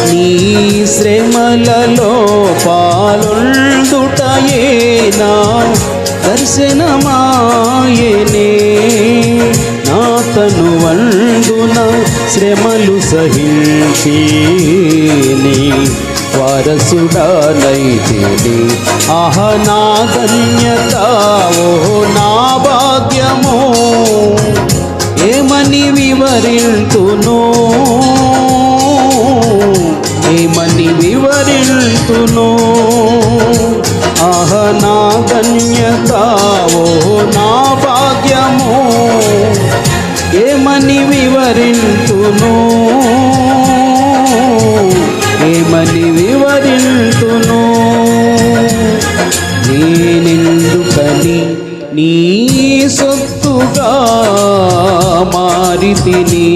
నీ శ్రమలలో పాలొందుటయే నా దర్శనమాయనే. నా తనువందున శ్రమలు సహించి నీ వారసుడానైతిని. ఆహ నా ధన్యత, ఓ నా భాగ్యము, ఏమని వివరింతును, ఏమని వివరింతును. ఆహ నా ధన్యత, ఓ నా భాగ్యము, ఏమని వివరింతును, ఏమని వివరింతును. నేనెందుకని నీ సొత్తుగా మారితిని,